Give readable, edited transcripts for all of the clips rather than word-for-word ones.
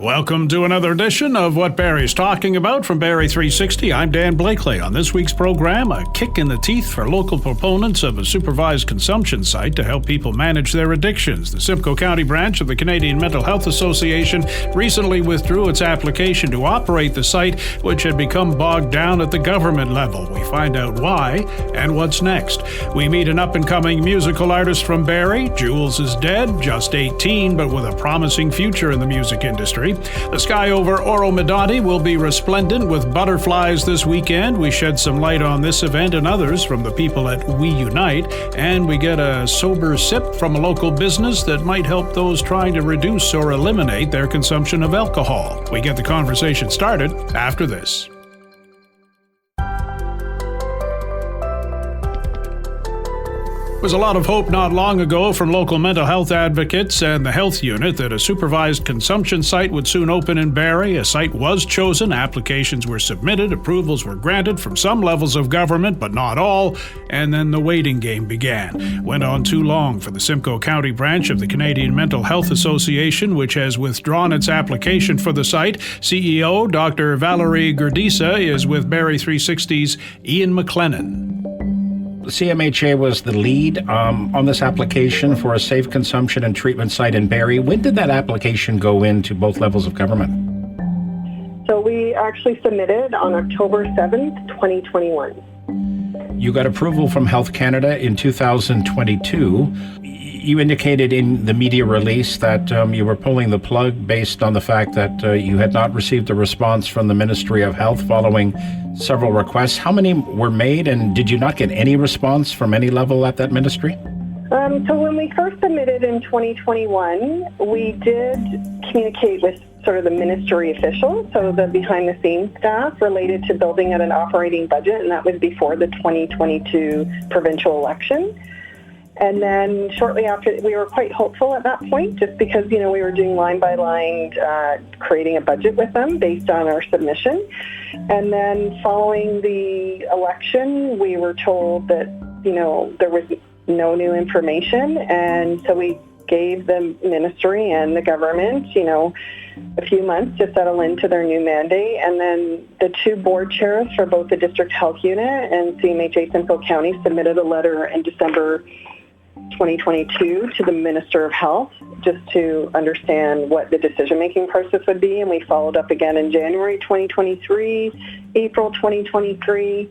Welcome to another edition of What Barrie's Talking About from Barrie 360. I'm Dan Blakely. On this week's program, a kick in the teeth for local proponents of a supervised consumption site to help people manage their addictions. The Simcoe County branch of the Canadian Mental Health Association recently withdrew its application to operate the site, which had become bogged down at the government level. We find out why and what's next. We meet an up-and-coming musical artist from Barrie. Jules Is Dead, just 18, but with a promising future in the music industry. The sky over Oro-Medonte will be resplendent with butterflies this weekend. We shed some light on this event and others from the people at We Unite, and we get a sober sip from a local business that might help those trying to reduce or eliminate their consumption of alcohol. We get the conversation started after this. There was a lot of hope not long ago from local mental health advocates and the health unit that a supervised consumption site would soon open in Barrie. A site was chosen, applications were submitted, approvals were granted from some levels of government, but not all, and then the waiting game began. Went on too long for the Simcoe County branch of the Canadian Mental Health Association, which has withdrawn its application for the site. CEO Dr. Valerie Gurdisa is with Barrie 360's Ian McLennan. CMHA was the lead on this application for a safe consumption and treatment site in Barrie. When did that application go into both levels of government? So we actually submitted on October 7th, 2021. You got approval from Health Canada in 2022. You indicated in the media release that you were pulling the plug based on the fact that you had not received a response from the Ministry of Health following several requests. How many were made, and did you not get any response from any level at that ministry? So when we first submitted in 2021, we did communicate with sort of the ministry officials, so the behind-the-scenes staff related to building out an operating budget, and that was before the 2022 provincial election. And then shortly after, we were quite hopeful at that point, just because, we were doing line by line, creating a budget with them based on our submission. And then following the election, we were told that, there was no new information. And so we gave the ministry and the government, a few months to settle into their new mandate. And then the two board chairs for both the district health unit and CMHA Simcoe County submitted a letter in December 2022 to the Minister of Health just to understand what the decision-making process would be, and we followed up again in January 2023, April 2023,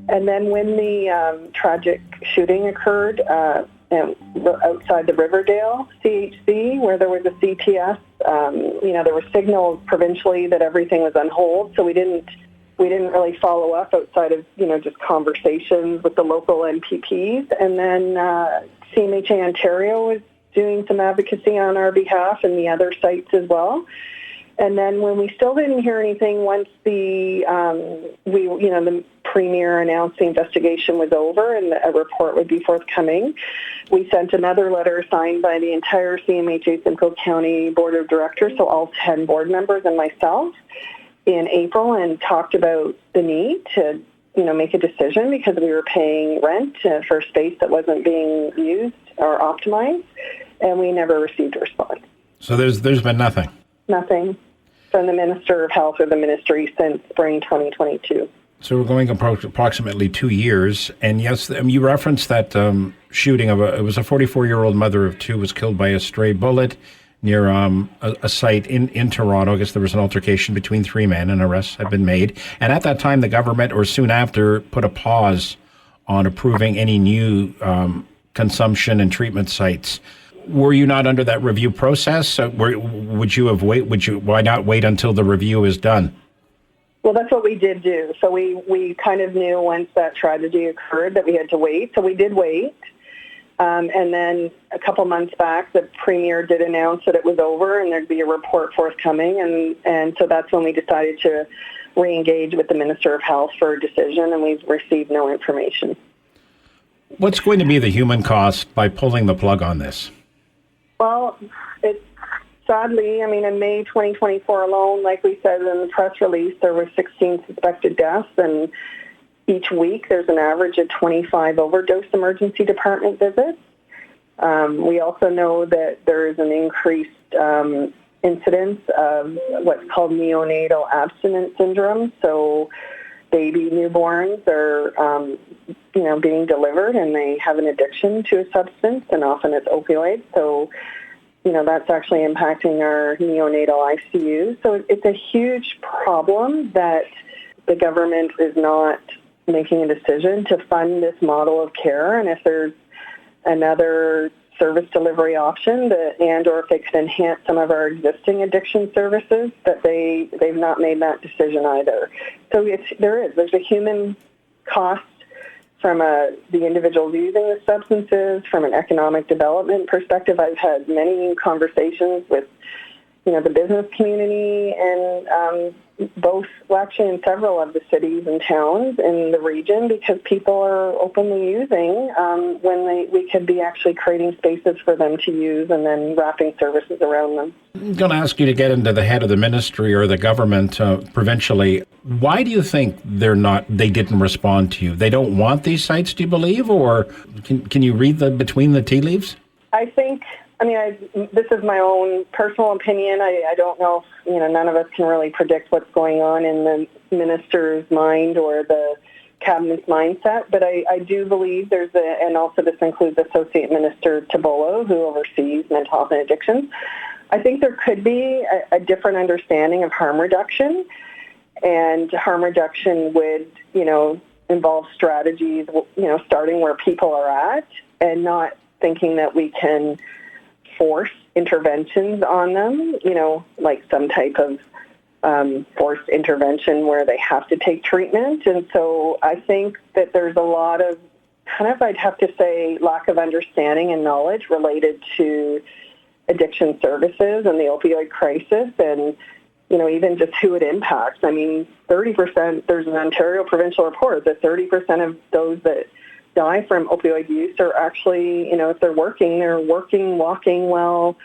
and then when the tragic shooting occurred outside the Riverdale CHC, where there was a CPS, there were signals provincially that everything was on hold, so we didn't really follow up outside of, just conversations with the local MPPs. And then CMHA Ontario was doing some advocacy on our behalf and the other sites as well. And then when we still didn't hear anything, once the Premier announced the investigation was over and a report would be forthcoming, we sent another letter signed by the entire CMHA Simcoe County Board of Directors, so all 10 board members and myself, in April, and talked about the need to, make a decision because we were paying rent for space that wasn't being used or optimized, and we never received a response. So there's been nothing? Nothing from the Minister of Health or the ministry since spring 2022. So we're going approximately 2 years, and yes, you referenced that shooting of it was a 44-year-old mother of two was killed by a stray bullet near a site in Toronto. I guess there was an altercation between three men and arrests had been made. And at that time, the government, or soon after, put a pause on approving any new consumption and treatment sites. Were you not under that review process? Why not wait until the review is done? Well, that's what we did do. So we kind of knew once that tragedy occurred that we had to wait. So we did wait. And then a couple months back, the Premier did announce that it was over and there'd be a report forthcoming. And so that's when we decided to re-engage with the Minister of Health for a decision, and we've received no information. What's going to be the human cost by pulling the plug on this? Well, sadly, in May 2024 alone, like we said in the press release, there were 16 suspected deaths, and each week there's an average of 25 overdose emergency department visits. We also know that there is an increased incidence of what's called neonatal abstinence syndrome. So baby newborns are, being delivered and they have an addiction to a substance, and often it's opioids. So, that's actually impacting our neonatal ICU. So it's a huge problem that the government is not making a decision to fund this model of care. And if there's another service delivery option or if it could enhance some of our existing addiction services, that they've not made that decision either. So there's a human cost from the individuals using the substances, from an economic development perspective. I've had many conversations with, the business community and actually in several of the cities and towns in the region, because people are openly using when we could be actually creating spaces for them to use and then wrapping services around them. I'm going to ask you to get into the head of the ministry or the government provincially. Why do you think they didn't respond to you? They don't want these sites, do you believe? Or can you read between the tea leaves? I think, this is my own personal opinion. I don't know if, none of us can really predict what's going on in the minister's mind or the cabinet's mindset, but I do believe and also this includes Associate Minister Tabolo, who oversees mental health and addictions. I think there could be a different understanding of harm reduction, and harm reduction would, involve strategies, starting where people are at and not thinking that we can force interventions on them, like some type of forced intervention where they have to take treatment. And so I think that there's a lot of I'd have to say, lack of understanding and knowledge related to addiction services and the opioid crisis, and even just who it impacts. 30%, there's an Ontario provincial report that 30% of those that die from opioid use are actually, if they're working, walking well,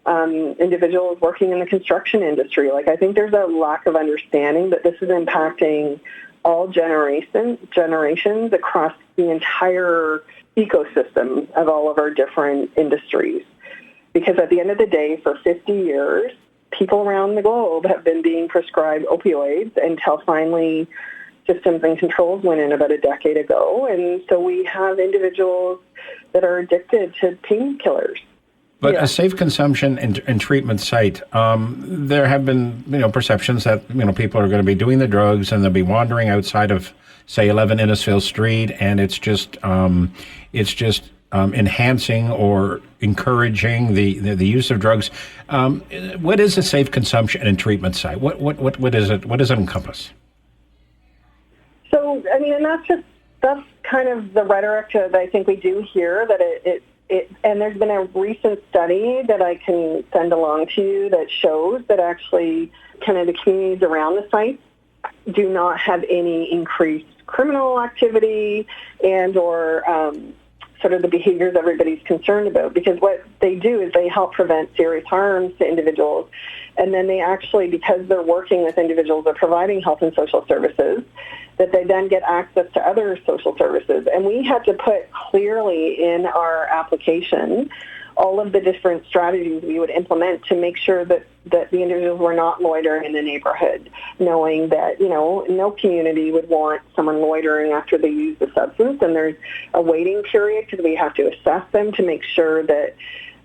individuals working in the construction industry. I think there's a lack of understanding that this is impacting all generations across the entire ecosystem of all of our different industries. Because at the end of the day, for 50 years, people around the globe have been being prescribed opioids until finally systems and controls went in about a decade ago. And so we have individuals that are addicted to painkillers. But a safe consumption and treatment site, there have been, perceptions that, people are going to be doing the drugs and they'll be wandering outside of, say, 11 Innisfil Street, and it's just enhancing or encouraging the use of drugs. What is a safe consumption and treatment site? What is it? What does it encompass? So, and that's kind of the rhetoric that I think we do hear, that and there's been a recent study that I can send along to you that shows that actually kind of the communities around the site do not have any increased criminal activity and or sort of the behaviors everybody's concerned about, because what they do is they help prevent serious harms to individuals. And then they actually, because they're working with individuals, they're providing health and social services, that they then get access to other social services. And we had to put clearly in our application all of the different strategies we would implement to make sure that the individuals were not loitering in the neighborhood, knowing that, no community would want someone loitering after they use the substance. And there's a waiting period because we have to assess them to make sure that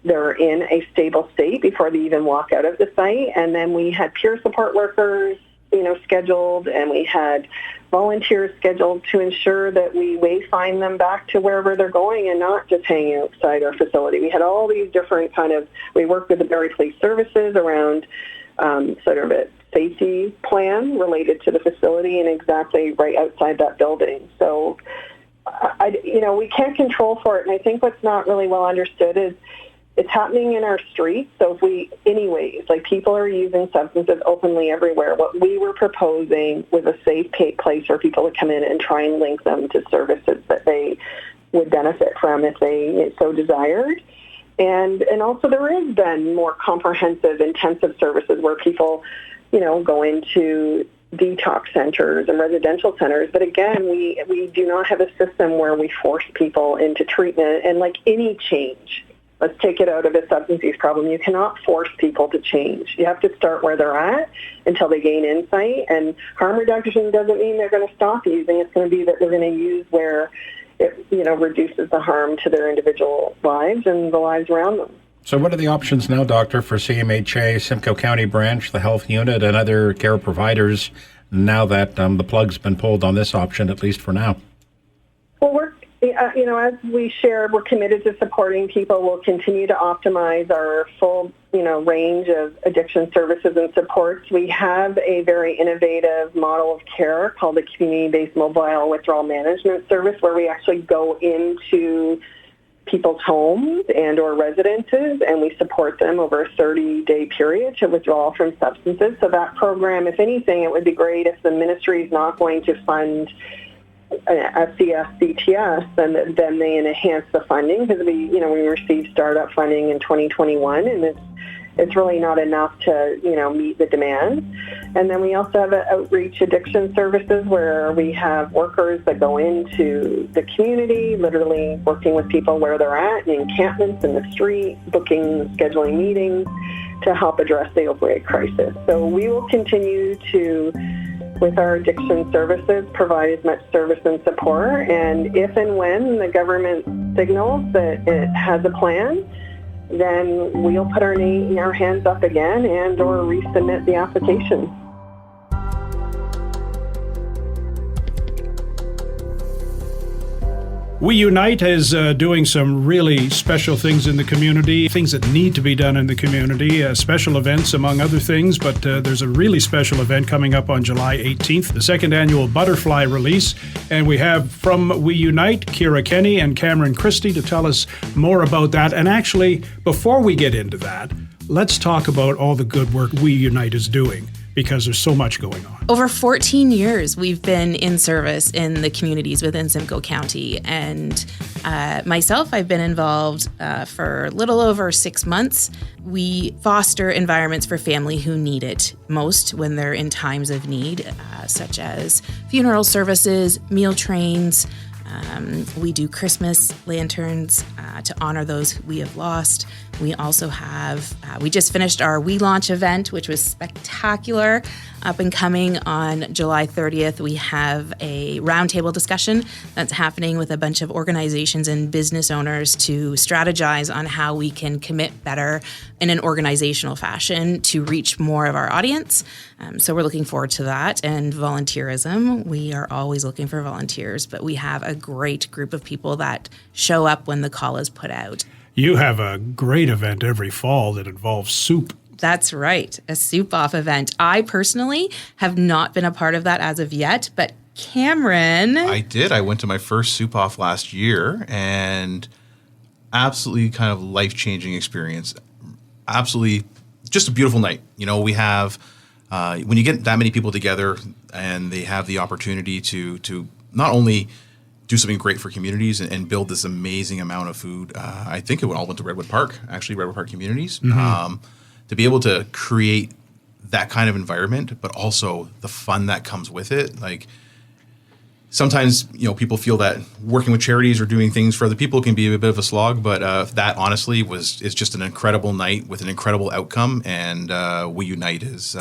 they're in a stable state before they even walk out of the site. And then we had peer support workers, scheduled, and we had volunteers scheduled to ensure that we wayfind them back to wherever they're going and not just hanging outside our facility. We had all these different we worked with the Barrie Police Services around sort of a safety plan related to the facility and exactly right outside that building. So, we can't control for it. And I think what's not really well understood is it's happening in our streets. So people are using substances openly everywhere. What we were proposing was a safe place for people to come in and try and link them to services that they would benefit from if they so desired. And also there is then more comprehensive, intensive services where people, go into detox centers and residential centers. But again, we do not have a system where we force people into treatment. And like any change, let's take it out of a substance use problem. You cannot force people to change. You have to start where they're at until they gain insight. And harm reduction doesn't mean they're going to stop using. It's going to be that they're going to use where it, reduces the harm to their individual lives and the lives around them. So what are the options now, Doctor, for CMHA, Simcoe County branch, the health unit, and other care providers now that the plug's been pulled on this option, at least for now? Well, we're as we shared, we're committed to supporting people. We'll continue to optimize our full, range of addiction services and supports. We have a very innovative model of care called the Community-Based Mobile Withdrawal Management Service, where we actually go into people's homes and or residences, and we support them over a 30-day period to withdraw from substances. So that program, if anything, it would be great if the ministry is not going to fund SCS-CTS, then they enhance the funding, because we received startup funding in 2021, and it's really not enough to meet the demand. And then we also have outreach addiction services, where we have workers that go into the community, literally working with people where they're at, in encampments, in the street, booking, scheduling meetings to help address the opioid crisis. So we will continue to, with our addiction services, provide as much service and support. And if and when the government signals that it has a plan, then we'll put our hands up again and or resubmit the application. We Unite is doing some really special things in the community, things that need to be done in the community, special events among other things, but there's a really special event coming up on July 18th, the second annual Butterfly Release, and we have from We Unite, Kira Kenny and Cameron Christie to tell us more about that. And actually, before we get into that, let's talk about all the good work We Unite is doing, because there's so much going on. Over 14 years, we've been in service in the communities within Simcoe County. And myself, I've been involved for a little over 6 months. We foster environments for family who need it most when they're in times of need, such as funeral services, meal trains. We do Christmas lanterns to honor those we have lost. We also have, we just finished our We Launch event, which was spectacular. Up and coming on July 30th, we have a roundtable discussion that's happening with a bunch of organizations and business owners to strategize on how we can commit better in an organizational fashion to reach more of our audience. So we're looking forward to that. And volunteerism, we are always looking for volunteers, but we have a great group of people that show up when the call is put out. You have a great event every fall that involves soup. That's right, a soup-off event. I personally have not been a part of that as of yet, but Cameron... I did. I went to my first soup-off last year, and absolutely kind of life-changing experience. Absolutely just a beautiful night. We have... when you get that many people together and they have the opportunity to not only do something great for communities and build this amazing amount of food. I think it all went to Redwood Park, actually, Redwood Park Communities. Mm-hmm. To be able to create that kind of environment, but also the fun that comes with it. Like, sometimes, people feel that working with charities or doing things for other people can be a bit of a slog, but that honestly is just an incredible night with an incredible outcome. And We Unite is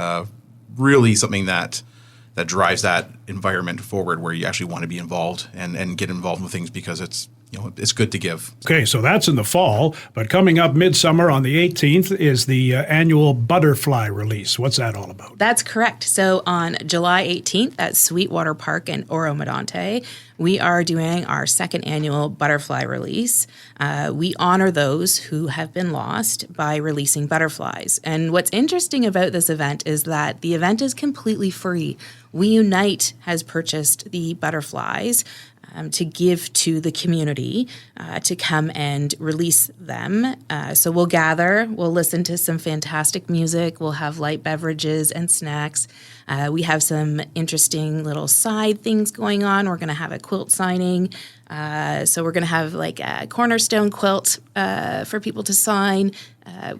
really something that drives that environment forward, where you actually want to be involved and get involved with things because it's good to give. Okay, so that's in the fall, but coming up midsummer on the 18th is the annual Butterfly Release. What's that all about? That's correct. So on July 18th at Sweetwater Park in Oro-Medonte, we are doing our second annual Butterfly Release. We honor those who have been lost by releasing butterflies. And what's interesting about this event is that the event is completely free. We Unite has purchased the butterflies to give to the community to come and release them. So we'll gather, we'll listen to some fantastic music, we'll have light beverages and snacks. We have some interesting little side things going on. We're going to have a quilt signing. So we're going to have like a cornerstone quilt for people to sign,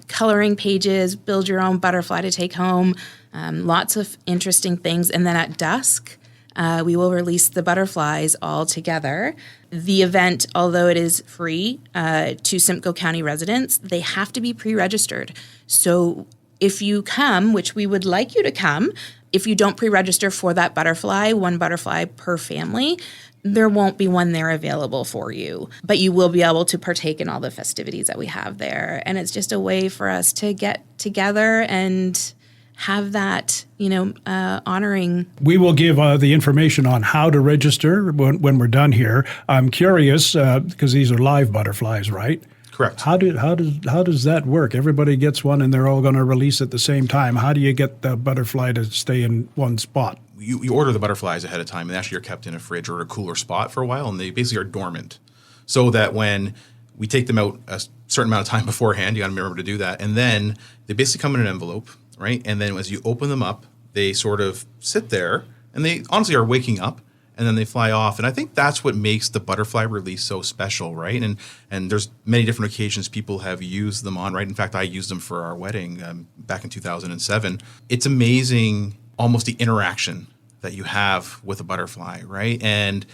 coloring pages, build your own butterfly to take home, lots of interesting things. And then at dusk, we will release the butterflies all together. The event, although it is free to Simcoe County residents, they have to be pre-registered. So if you come, which we would like you to come, if you don't pre-register for that butterfly, one butterfly per family, there won't be one there available for you. But you will be able to partake in all the festivities that we have there. And it's just a way for us to get together and have that, honoring. We will give the information on how to register when we're done here. I'm curious, because these are live butterflies, right? Correct. How does that work? Everybody gets one and they're all going to release at the same time. How do you get the butterfly to stay in one spot? You order the butterflies ahead of time, and actually are kept in a fridge or a cooler spot for a while, and they basically are dormant. So that when we take them out a certain amount of time beforehand, you got to remember to do that, and then they basically come in an envelope, right? And then as you open them up, they sort of sit there, and they honestly are waking up, and then they fly off. And I think that's what makes the butterfly release so special, right? And there's many different occasions people have used them on, right? In fact, I used them for our wedding back in 2007. It's amazing, almost the interaction that you have with a butterfly, right? And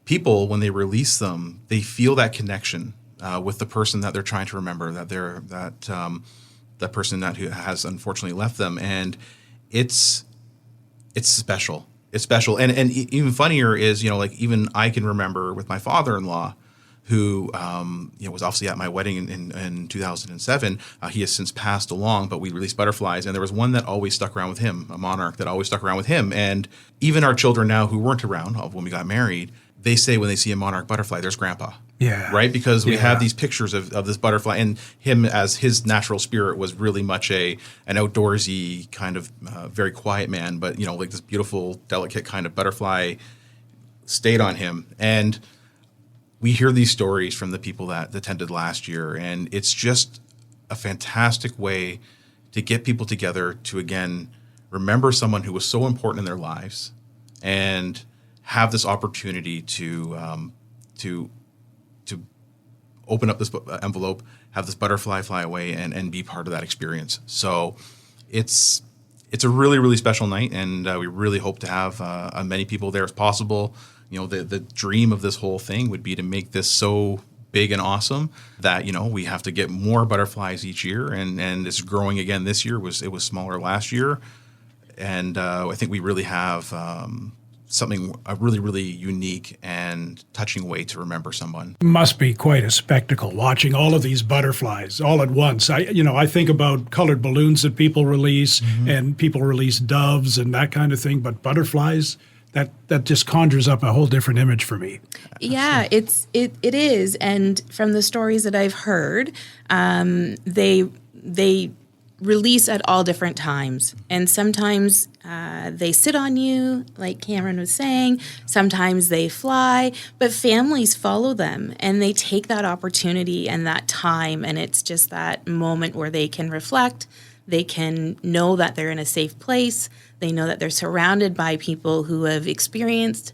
people, when they release them, they feel that connection with the person that they're trying to remember, that person who has unfortunately left them, and it's special. It's special, and even funnier is even I can remember with my father-in-law, who was obviously at my wedding in 2007. He has since passed along, but we released butterflies, and there was one that always stuck around with him, a monarch that always stuck around with him. And even our children now who weren't around when we got married, they say when they see a monarch butterfly, there's Grandpa. Yeah. Right? Because we have these pictures of this butterfly, and him as his natural spirit was really much an outdoorsy kind of very quiet man, but like this beautiful, delicate kind of butterfly stayed on him. And we hear these stories from the people that attended last year, and it's just a fantastic way to get people together to, again, remember someone who was so important in their lives and have this opportunity to open up this envelope, have this butterfly fly away, and be part of that experience. So it's a really, really special night, and we really hope to have as many people there as possible. The dream of this whole thing would be to make this so big and awesome that, we have to get more butterflies each year, and it's growing again this year. It was smaller last year. And I think we really have a really, really unique and touching way to remember someone. Must be quite a spectacle watching all of these butterflies all at once. I think about colored balloons that people release, and people release doves and that kind of thing, but butterflies, that just conjures up a whole different image for me. Yeah, it is. And from the stories that I've heard, they release at all different times. And sometimes they sit on you, like Cameron was saying. Sometimes they fly. But families follow them, and they take that opportunity and that time. And it's just that moment where they can reflect. They can know that they're in a safe place. They know that they're surrounded by people who have experienced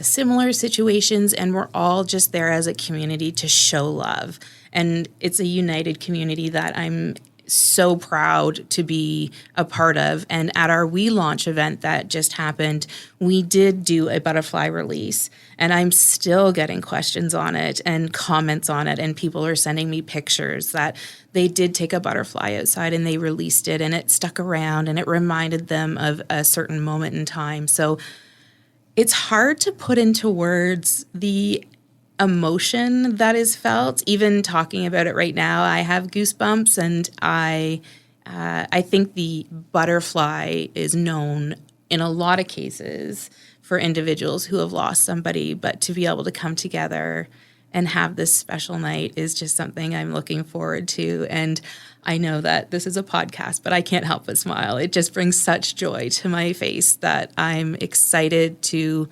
similar situations, and we're all just there as a community to show love. And it's a united community that I'm so proud to be a part of. And at our We Launch event that just happened, we did do a butterfly release, and I'm still getting questions on it and comments on it, and people are sending me pictures that they did take a butterfly outside and they released it, and it stuck around and it reminded them of a certain moment in time. So it's hard to put into words the emotion that is felt. Even talking about it right now, I have goosebumps, and I think the butterfly is known in a lot of cases for individuals who have lost somebody, but to be able to come together and have this special night is just something I'm looking forward to. And I know that this is a podcast, but I can't help but smile. It just brings such joy to my face that I'm excited to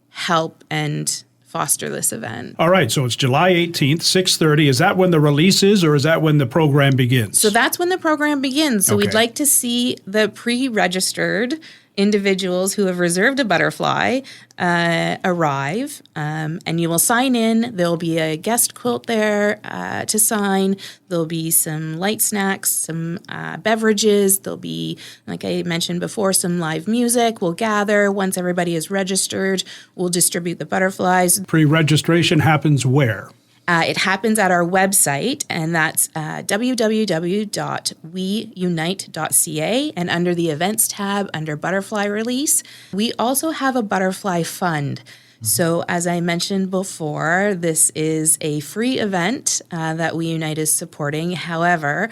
help and foster this event. All right, so it's July 18th, 6:30. Is that when the release is, or is that when the program begins? So that's when the program begins. So Okay. we'd like to see the pre-registered individuals who have reserved a butterfly arrive, and you will sign in. There'll be a guest quilt there to sign. There'll be some light snacks, some beverages. There'll be, like I mentioned before, some live music. We'll gather. Once everybody is registered, we'll distribute the butterflies. Pre-registration happens where? It happens at our website, and that's www.weunite.ca, and under the events tab, under butterfly release. We also have a butterfly fund. So as I mentioned before, this is a free event that We Unite is supporting. However,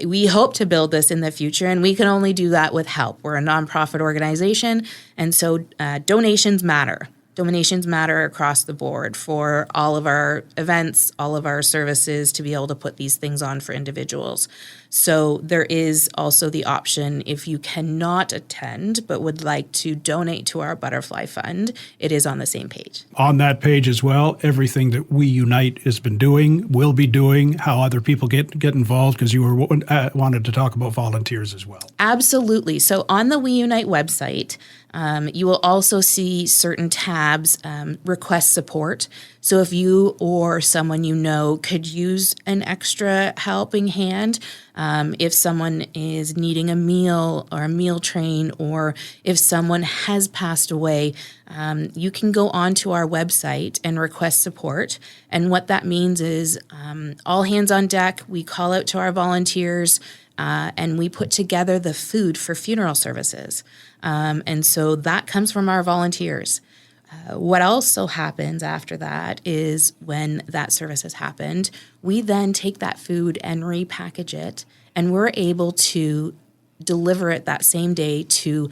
we hope to build this in the future, and we can only do that with help. We're a nonprofit organization, and so donations matter. Donations matter across the board for all of our events, all of our services, to be able to put these things on for individuals. So there is also the option, if you cannot attend but would like to donate to our Butterfly Fund, it is on the same page. On that page as well, everything that We Unite has been doing, will be doing, how other people get involved, because you were wanted to talk about volunteers as well. Absolutely. So on the We Unite website, you will also see certain tabs, request support. So if you or someone you know could use an extra helping hand, if someone is needing a meal or a meal train, or if someone has passed away, you can go onto our website and request support. And what that means is all hands on deck. We call out to our volunteers, and we put together the food for funeral services. And so that comes from our volunteers. What also happens after that is when that service has happened, we then take that food and repackage it, and we're able to deliver it that same day to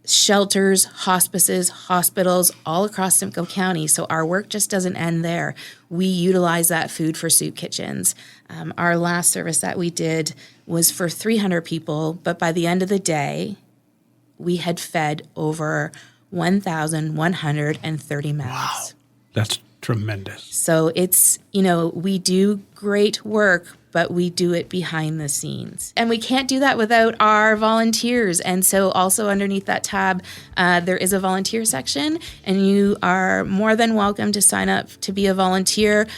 shelters, hospices, hospitals all across Simcoe County. So our work just doesn't end there. We utilize that food for soup kitchens. Our last service that we did was for 300 people, but by the end of the day, we had fed over 1,130 mouths. Wow, that's tremendous. So it's, we do great work, but we do it behind the scenes. And we can't do that without our volunteers. And so also underneath that tab, there is a volunteer section, and you are more than welcome to sign up to be a volunteer.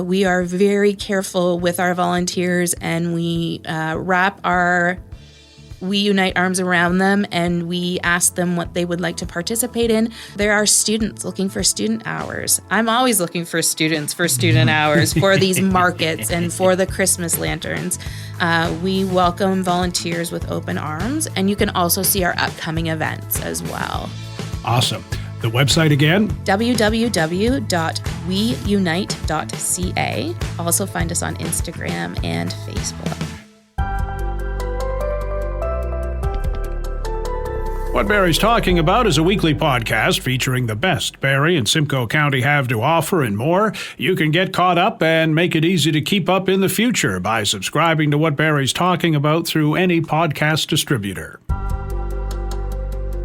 We are very careful with our volunteers, and we wrap our We Unite arms around them, and we ask them what they would like to participate in. There are students looking for student hours. I'm always looking for students for student hours for these markets and for the Christmas lanterns. We welcome volunteers with open arms, and you can also see our upcoming events as well. Awesome. The website again? www.weunite.ca. Also find us on Instagram and Facebook. What Barrie's Talking About is a weekly podcast featuring the best Barrie and Simcoe County have to offer and more. You can get caught up and make it easy to keep up in the future by subscribing to What Barrie's Talking About through any podcast distributor.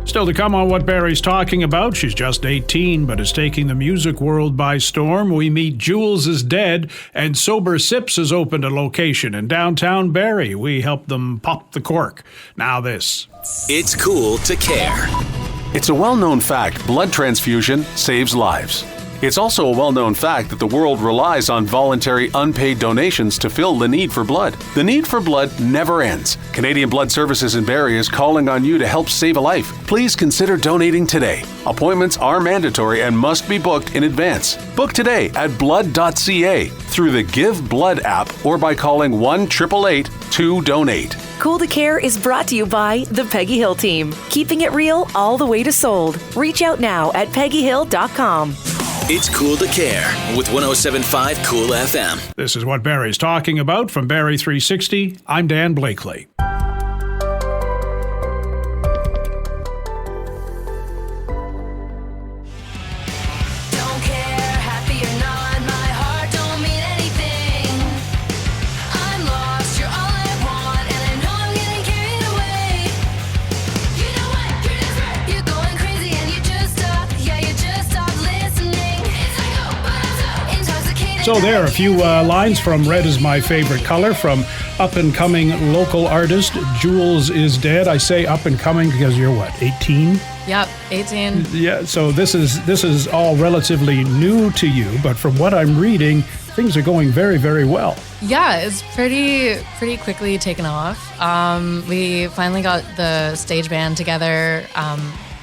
Still to come on What Barrie's Talking About, she's just 18 but is taking the music world by storm. We meet Jules Is Dead, and Sober Sips has opened a location in downtown Barrie. We help them pop the cork. Now this. It's cool to care. It's a well-known fact blood transfusion saves lives. It's also a well-known fact that the world relies on voluntary unpaid donations to fill the need for blood. The need for blood never ends. Canadian Blood Services in Barrie is calling on you to help save a life. Please consider donating today. Appointments are mandatory and must be booked in advance. Book today at blood.ca through the Give Blood app or by calling 1-888-2-DONATE. Cool to Care is brought to you by the Peggy Hill team, keeping it real all the way to sold. Reach out now at peggyhill.com. It's cool to care with 107.5 Cool FM. This is What Barrie's Talking About from Barrie 360. I'm Dan Blakely. So there are a few lines from Red Is My Favorite Color from up-and-coming local artist, Jules Is Dead. I say up-and-coming because you're what, 18? Yep, 18. Yeah, so this is all relatively new to you, but from what I'm reading, things are going very, very well. Yeah, it's pretty quickly taken off. We finally got the stage band together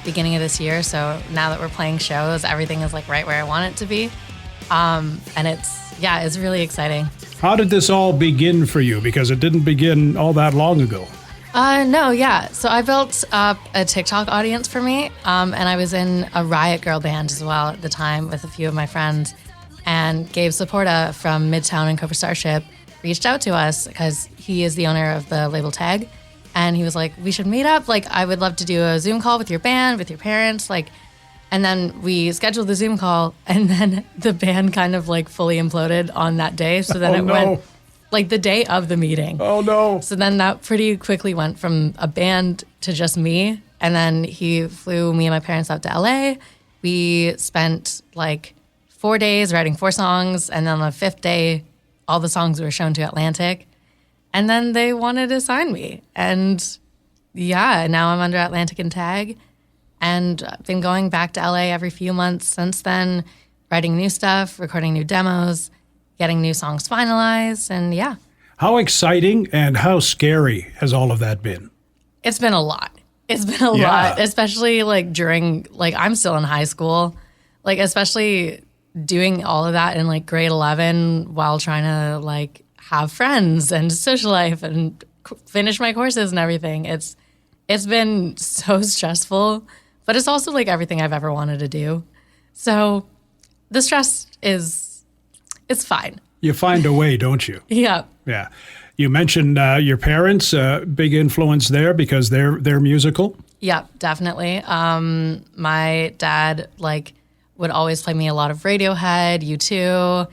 beginning of this year, so now that we're playing shows, everything is like right where I want it to be. And it's really exciting. How did this all begin for you? Because it didn't begin all that long ago. No, yeah. So I built up a TikTok audience for me, and I was in a Riot Girl band as well at the time with a few of my friends. And Gabe Saporta from Midtown and Cobra Starship reached out to us because he is the owner of the label Tag. And he was like, we should meet up. Like, I would love to do a Zoom call with your band, with your parents. Like, and then we scheduled the Zoom call, and then the band kind of like fully imploded on that day. So then went like the day of the meeting. Oh, no. So then that pretty quickly went from a band to just me. And then he flew me and my parents out to LA. We spent like 4 days writing 4 songs. And then on the 5th day, all the songs were shown to Atlantic. And then they wanted to sign me. And yeah, now I'm under Atlantic and Tag. And I've been going back to LA every few months since then, writing new stuff, recording new demos, getting new songs finalized, and yeah. How exciting and how scary has all of that been? It's been a lot. It's been a lot, especially like during, like I'm still in high school, like especially doing all of that in like grade 11 while trying to like have friends and social life and finish my courses and everything. It's been so stressful. But it's also like everything I've ever wanted to do. So the stress it's fine. You find a way, don't you? Yeah. Yeah. You mentioned your parents, big influence there because they're musical. Yeah, definitely. My dad like would always play me a lot of Radiohead, U2,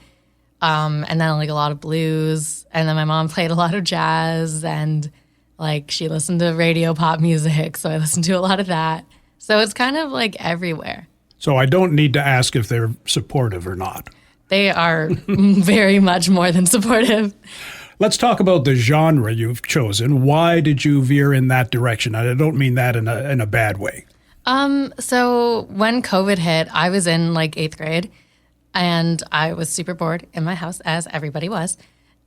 and then like a lot of blues. And then my mom played a lot of jazz, and like she listened to radio pop music. So I listened to a lot of that. So it's kind of like everywhere. So I don't need to ask if they're supportive or not. They are very much more than supportive. Let's talk about the genre you've chosen. Why did you veer in that direction? I don't mean that in a bad way. So when COVID hit, I was in like 8th grade, and I was super bored in my house, as everybody was.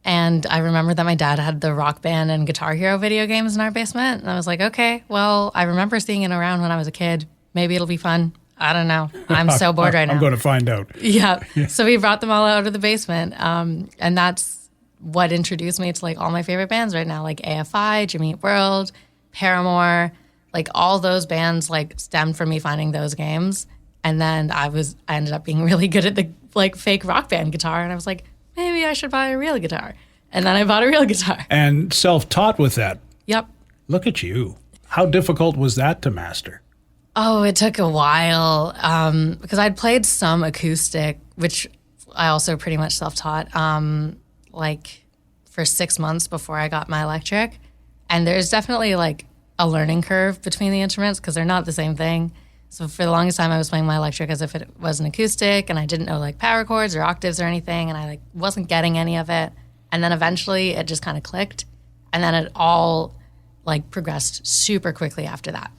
And I remember that my dad had the Rock Band and Guitar Hero video games in our basement. And I was like, okay, well, I remember seeing it around when I was a kid. Maybe it'll be fun. I don't know. I'm so bored right now. I'm going to find out. Yeah. So we brought them all out of the basement. And that's what introduced me to like all my favorite bands right now, like AFI, Jimmy Eat World, Paramore, like all those bands like stemmed from me finding those games. And then I ended up being really good at the like fake Rock Band guitar. And I was like, maybe I should buy a real guitar. And then I bought a real guitar. And self-taught with that. Yep. Look at you. How difficult was that to master? Oh, it took a while because I'd played some acoustic, which I also pretty much self-taught, like for 6 months before I got my electric. And there's definitely like a learning curve between the instruments because they're not the same thing. So for the longest time, I was playing my electric as if it was an acoustic, and I didn't know like power chords or octaves or anything, and I like wasn't getting any of it. And then eventually, it just kind of clicked, and then it all like progressed super quickly after that.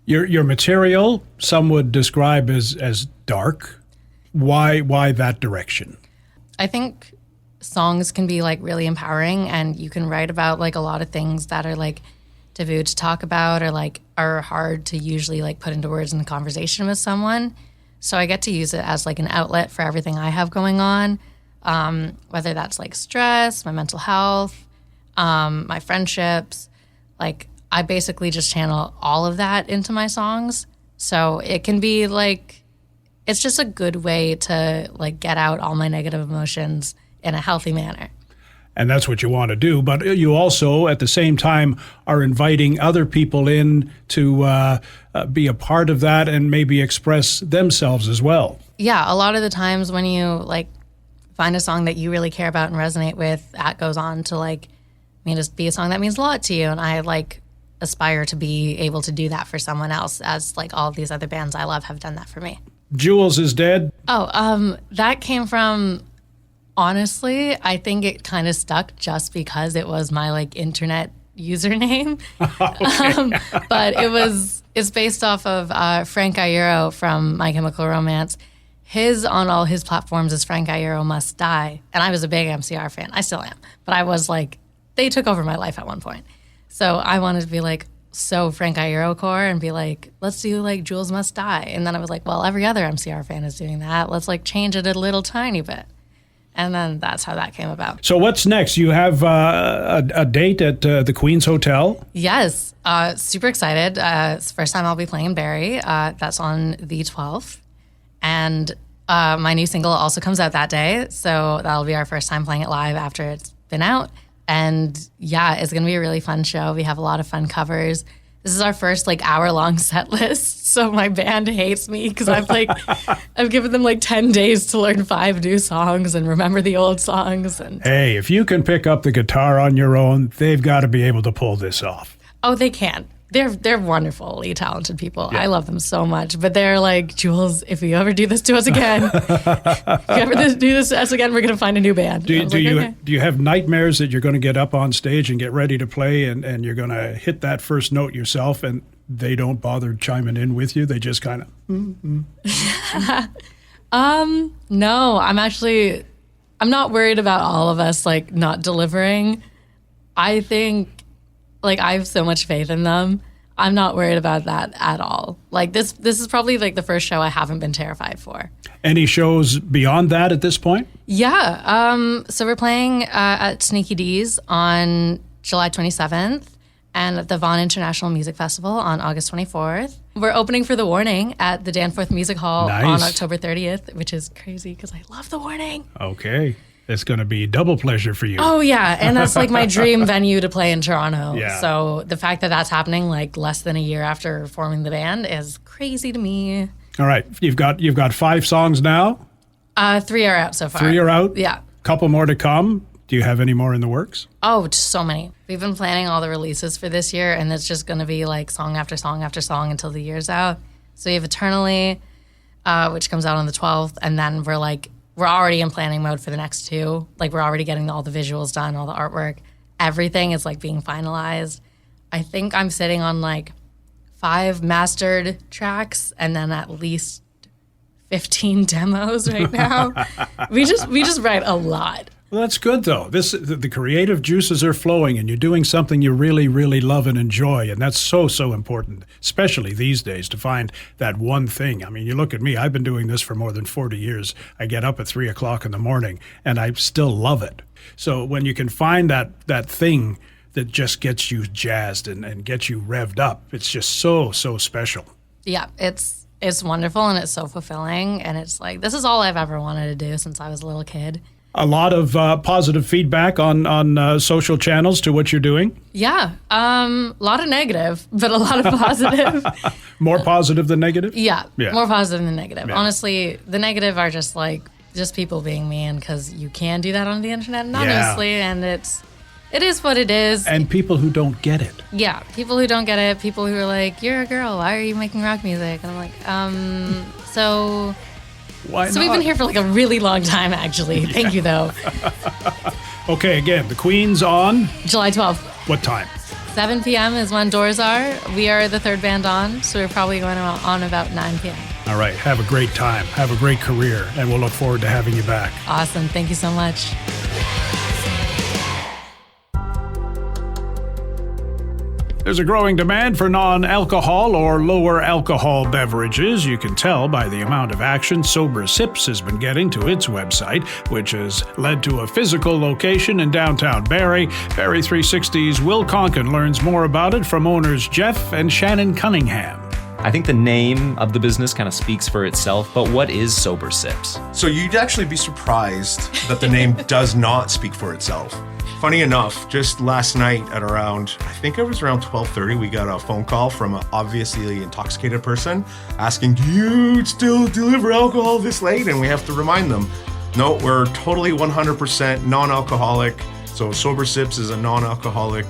Your material, some would describe as dark. Why that direction? I think songs can be like really empowering, and you can write about like a lot of things that are like taboo to talk about or like are hard to usually like put into words in a conversation with someone. So I get to use it as like an outlet for everything I have going on, whether that's like stress, my mental health, my friendships. Like I basically just channel all of that into my songs. So it can be like, it's just a good way to like get out all my negative emotions in a healthy manner. And that's what you want to do. But you also, at the same time, are inviting other people in to be a part of that and maybe express themselves as well. Yeah, a lot of the times when you like find a song that you really care about and resonate with, that goes on to like just be a song that means a lot to you. And I like aspire to be able to do that for someone else, as like all of these other bands I love have done that for me. Jules Is Dead. Oh, that came from Honestly, I think it kind of stuck just because it was my like internet username. But it's based off of Frank Iero from My Chemical Romance. His on all his platforms is Frank Iero Must Die. And I was a big MCR fan. I still am. But I was like, they took over my life at one point. So I wanted to be like so Frank Iero core and be like, let's do like Jules Must Die. And then I was like, well, every other MCR fan is doing that. Let's like change it a little tiny bit. And then that's how that came about. So what's next? You have a date at the Queen's Hotel? Yes. Super excited. It's the first time I'll be playing in Barrie. That's on the 12th. And my new single also comes out that day. So that'll be our first time playing it live after it's been out. And yeah, it's going to be a really fun show. We have a lot of fun covers. This is our first like hour-long set list. So my band hates me because I've given them like 10 days to learn 5 new songs and remember the old songs. And hey, if you can pick up the guitar on your own, they've got to be able to pull this off. oh, they can. They're wonderfully talented people. Yeah. I love them so much. But they're like, Jules, if you ever do this to us again, if you ever do this to us again, we're going to find a new band. Do you have nightmares that you're going to get up on stage and get ready to play and you're going to hit that first note yourself and they don't bother chiming in with you? They just kind of, No, I'm not worried about all of us like not delivering. I think like I have so much faith in them. I'm not worried about that at all. Like this is probably like the first show I haven't been terrified for. Any shows beyond that at this point? Yeah. So we're playing at Sneaky D's on July 27th and at the Vaughan International Music Festival on August 24th. We're opening for The Warning at the Danforth Music Hall on October 30th, which is crazy because I love The Warning. Okay. It's going to be double pleasure for you. Oh, yeah. And that's like my dream venue to play in Toronto. Yeah. So the fact that that's happening like less than a year after forming the band is crazy to me. All right. You've got 5 songs now? 3 are out so far. 3 are out? Yeah. Couple more to come. Do you have any more in the works? Oh, just so many. We've been planning all the releases for this year, and it's just going to be like song after song after song until the year's out. So you have Eternally, which comes out on the 12th, and then we're already in planning mode for the next 2. Like we're already getting all the visuals done, all the artwork. Everything is like being finalized. I think I'm sitting on like 5 mastered tracks and then at least 15 demos right now. we just write a lot. Well, that's good, though. The creative juices are flowing, and you're doing something you really, really love and enjoy, and that's so, so important, especially these days, to find that one thing. I mean, you look at me. I've been doing this for more than 40 years. I get up at 3 o'clock in the morning, and I still love it. So when you can find that thing that just gets you jazzed and gets you revved up, it's just so, so special. Yeah, it's wonderful, and it's so fulfilling, and it's like, this is all I've ever wanted to do since I was a little kid. A lot of positive feedback on social channels to what you're doing? Yeah, a lot of negative, but a lot of positive. More positive than negative? Yeah, more positive than negative. Yeah. Honestly, the negative are just people being mean because you can do that on the internet anonymously, and it is what it is. And people who don't get it. Yeah, people who don't get it, people who are like, you're a girl, why are you making rock music? And I'm like, so... Why not? So we've been here for like a really long time, actually. Thank you, though. Okay, again, the Queen's on? July 12th. What time? 7 p.m. is when doors are. We are the third band on, so we're probably going on about 9 p.m. All right, have a great time. Have a great career, and we'll look forward to having you back. Awesome. Thank you so much. There's a growing demand for non-alcohol or lower alcohol beverages. You can tell by the amount of action Sober Sips has been getting to its website, which has led to a physical location in downtown Barrie. Barrie 360's Will Conkin learns more about it from owners Jeff and Shannon Cunningham. I think the name of the business kind of speaks for itself, but what is Sober Sips? So you'd actually be surprised that the name does not speak for itself. Funny enough, just last night at around, I think it was around 12:30, we got a phone call from an obviously intoxicated person asking, do you still deliver alcohol this late? And we have to remind them, no, we're totally 100% non-alcoholic. So Sober Sips is a non-alcoholic,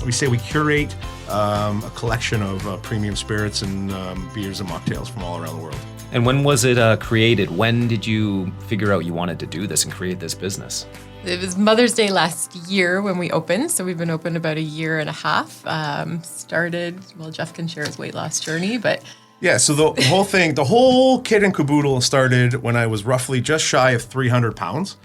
we curate a collection of premium spirits and beers and mocktails from all around the world. And when was it created? When did you figure out you wanted to do this and create this business? It was Mother's Day last year when we opened, so we've been open about a year and a half. Jeff can share his weight loss journey, but... Yeah, so the whole kit and caboodle started when I was roughly just shy of 300 pounds.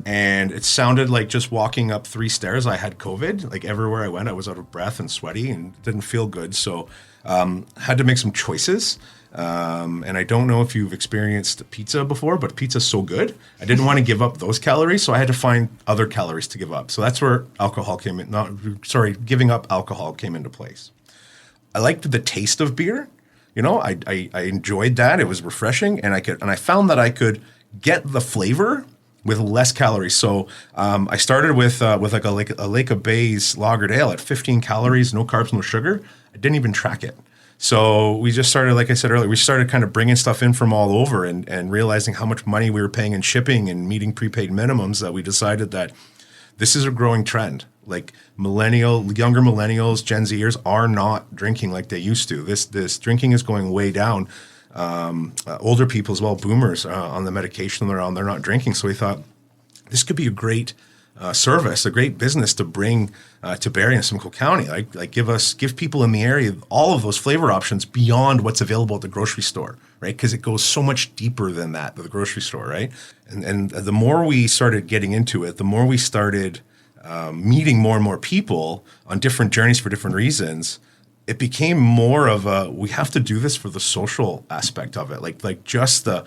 And it sounded like just walking up 3 stairs, I had COVID. Like everywhere I went, I was out of breath and sweaty and didn't feel good. So had to make some choices. And I don't know if you've experienced pizza before, but pizza's so good. I didn't want to give up those calories, so I had to find other calories to give up. So that's where giving up alcohol came into place. I liked the taste of beer. You know, I enjoyed that. It was refreshing, and I found that I could get the flavor with less calories. So I started with like a Lake of Bays lagered ale at 15 calories, no carbs, no sugar. I didn't even track it. So we just started, like I said earlier, we started kind of bringing stuff in from all over and realizing how much money we were paying in shipping and meeting prepaid minimums, that we decided that this is a growing trend. Like younger millennials, Gen Zers are not drinking like they used to. This drinking is going way down. Older people as well, boomers, on the medication they're on, they're not drinking. So we thought this could be a great service, a great business to bring to Barrie and Simcoe County. Like give people in the area all of those flavor options beyond what's available at the grocery store, right? Because it goes so much deeper than that, the grocery store, right? And the more we started getting into it, the more we started meeting more and more people on different journeys for different reasons. It became more of we have to do this for the social aspect of it. Like just the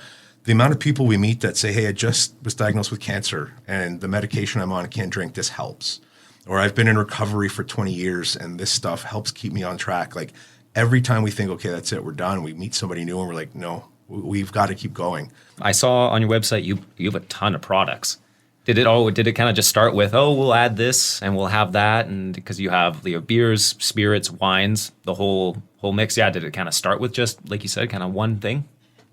amount of people we meet that say, hey, I just was diagnosed with cancer and the medication I'm on, I can't drink, this helps. Or I've been in recovery for 20 years and this stuff helps keep me on track. Like every time we think, okay, that's it, we're done, we meet somebody new and we're like, no, we've got to keep going. I saw on your website you have a ton of products. Did it kind of just start with, we'll add this and we'll have that, and because you have beers, spirits, wines, the whole mix? Yeah, did it kind of start with just, like you said, kind of one thing?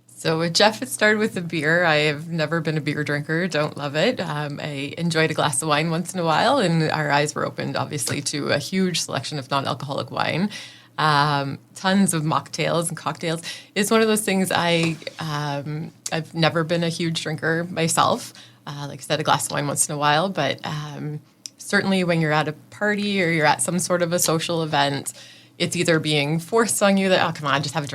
So with Jeff, it started with the beer. I have never been a beer drinker, don't love it. I enjoyed a glass of wine once in a while, and our eyes were opened, obviously, to a huge selection of non-alcoholic wine. Tons of mocktails and cocktails. It's one of those things I've never been a huge drinker myself. Like I said, a glass of wine once in a while, but certainly when you're at a party or you're at some sort of a social event, it's either being forced on you that, oh, come on, just have a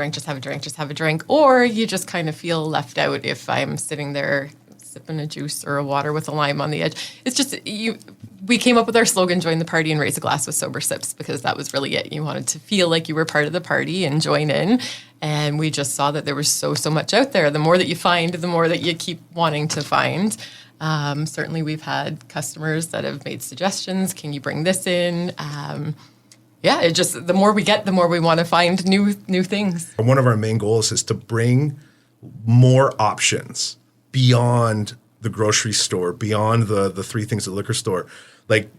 drink, or you just kind of feel left out if I'm sitting there sipping a juice or a water with a lime on the edge. It's just, we came up with our slogan, join the party and raise a glass with sober sips, because that was really it. You wanted to feel like you were part of the party and join in. And we just saw that there was so much out there. The more that you find, the more that you keep wanting to find. Certainly we've had customers that have made suggestions. Can you bring this in? The more we get, the more we want to find new things. One of our main goals is to bring more options beyond the grocery store, beyond the 3 things at the liquor store. Like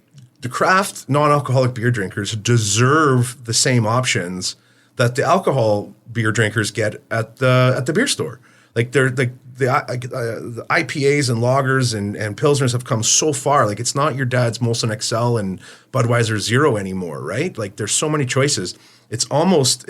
the craft non-alcoholic beer drinkers deserve the same options that the alcohol beer drinkers get at the beer store. Like they're like the IPAs and lagers and pilsners have come so far. Like it's not your dad's Molson XL and Budweiser Zero anymore, right? Like there's so many choices. It's almost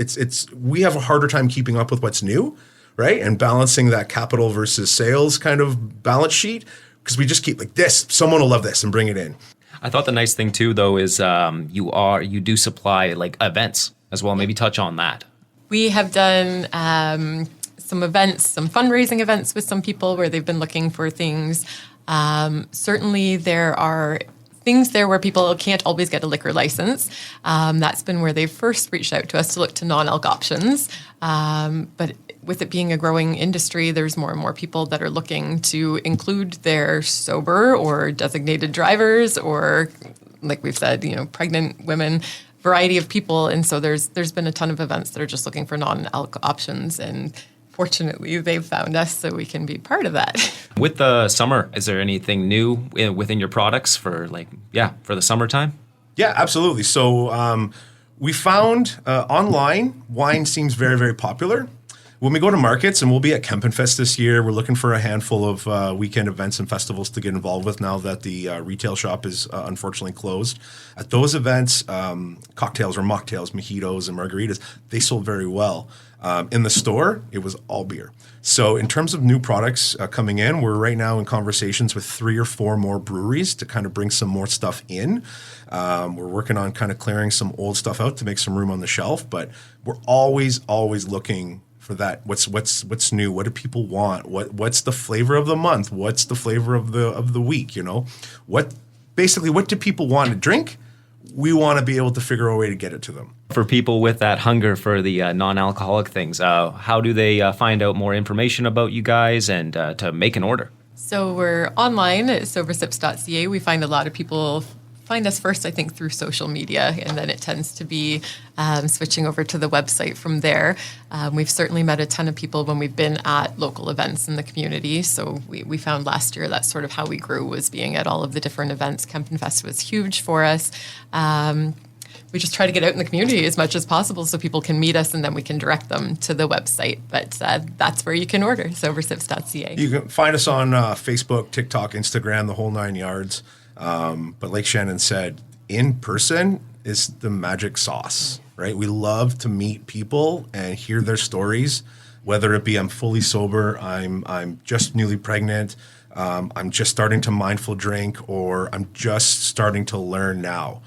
we have a harder time keeping up with what's new, right? And balancing that capital versus sales kind of balance sheet, because we just keep like this. Someone will love this and bring it in. I thought the nice thing too, though, is you do supply like events as well. Maybe touch on that. We have done some events, some fundraising events with some people where they've been looking for things. Certainly there are things there where people can't always get a liquor license. That's been where they've first reached out to us to look to non-alc options. But with it being a growing industry, there's more and more people that are looking to include their sober or designated drivers or, like we've said, pregnant women, variety of people. And so there's been a ton of events that are just looking for non-alc options, and fortunately, they've found us so we can be part of that. With the summer, is there anything new within your products for the summertime? Yeah, absolutely. So we found online wine seems very, very popular. when we go to markets, and we'll be at Kempenfest this year, we're looking for a handful of weekend events and festivals to get involved with now that the retail shop is unfortunately closed. At those events, cocktails or mocktails, mojitos and margaritas, they sold very well. In the store, it was all beer. So in terms of new products coming in, we're right now in conversations with 3 or 4 more breweries to kind of bring some more stuff in. We're working on kind of clearing some old stuff out to make some room on the shelf, but we're always looking for that. What's new? What do people want? What's the flavor of the month? What's the flavor of the week? You know, what do people want to drink? We want to be able to figure a way to get it to them. For people with that hunger for the non-alcoholic things, how do they find out more information about you guys and to make an order? So we're online at sobersips.ca. We find a lot of people find us first, I think, through social media, and then it tends to be switching over to the website from there. We've certainly met a ton of people when we've been at local events in the community. So we found last year that's sort of how we grew, was being at all of the different events. Kempenfest was huge for us. We just try to get out in the community as much as possible so people can meet us, and then we can direct them to the website. But that's where you can order, sobersips.ca. You can find us on Facebook, TikTok, Instagram, the whole 9 yards. But like Shannon said, in person is the magic sauce, right? We love to meet people and hear their stories, whether it be I'm fully sober, I'm just newly pregnant, I'm just starting to mindful drink, or I'm just starting to learn now.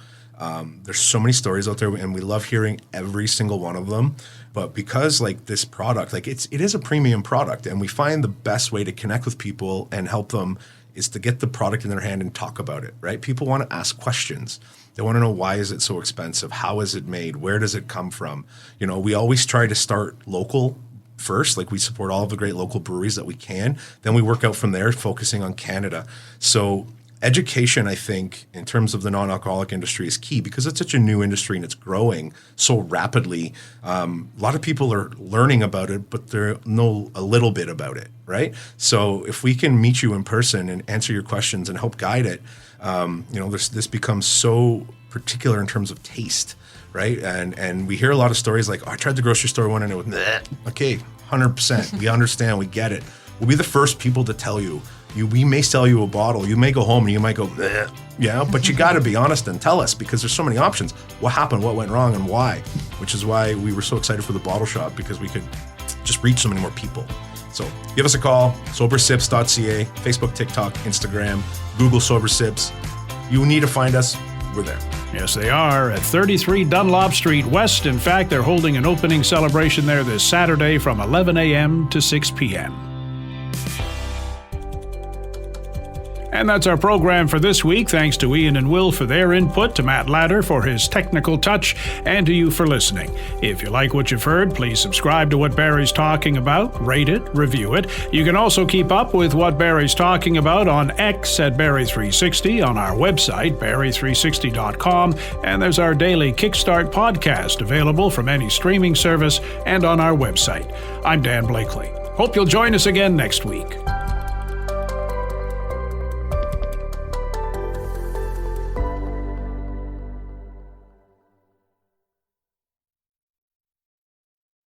There's so many stories out there, and we love hearing every single one of them. But because like this product, like it is a premium product, and we find the best way to connect with people and help them is to get the product in their hand and talk about it, right? People want to ask questions. They want to know, why is it so expensive? How is it made? Where does it come from? You know, we always try to start local first. Like, we support all of the great local breweries that we can. Then we work out from there, focusing on Canada. So education, I think, in terms of the non-alcoholic industry is key, because it's such a new industry and it's growing so rapidly. A lot of people are learning about it, but they know a little bit about it, right? So if we can meet you in person and answer your questions and help guide it, you know, this becomes so particular in terms of taste, right? And we hear a lot of stories like, oh, I tried the grocery store one and it was, nah. Okay, 100%. We understand, we get it. We'll be the first people to tell you. We may sell you a bottle. You may go home and you might go, bleh. Yeah, but you got to be honest and tell us, because there's so many options. What happened? What went wrong? And why? Which is why we were so excited for the bottle shop, because we could just reach so many more people. So give us a call, sobersips.ca, Facebook, TikTok, Instagram, Google SoberSips. You need to find us. We're there. Yes, they are at 33 Dunlop Street West. In fact, they're holding an opening celebration there this Saturday from 11 a.m. to 6 p.m. And that's our program for this week. Thanks to Ian and Will for their input, to Matt Ladder for his technical touch, and to you for listening. If you like what you've heard, please subscribe to What Barrie's Talking About, rate it, review it. You can also keep up with What Barrie's Talking About on X at Barrie360, on our website, Barrie360.com, and there's our daily Kickstart podcast available from any streaming service and on our website. I'm Dan Blakely. Hope you'll join us again next week.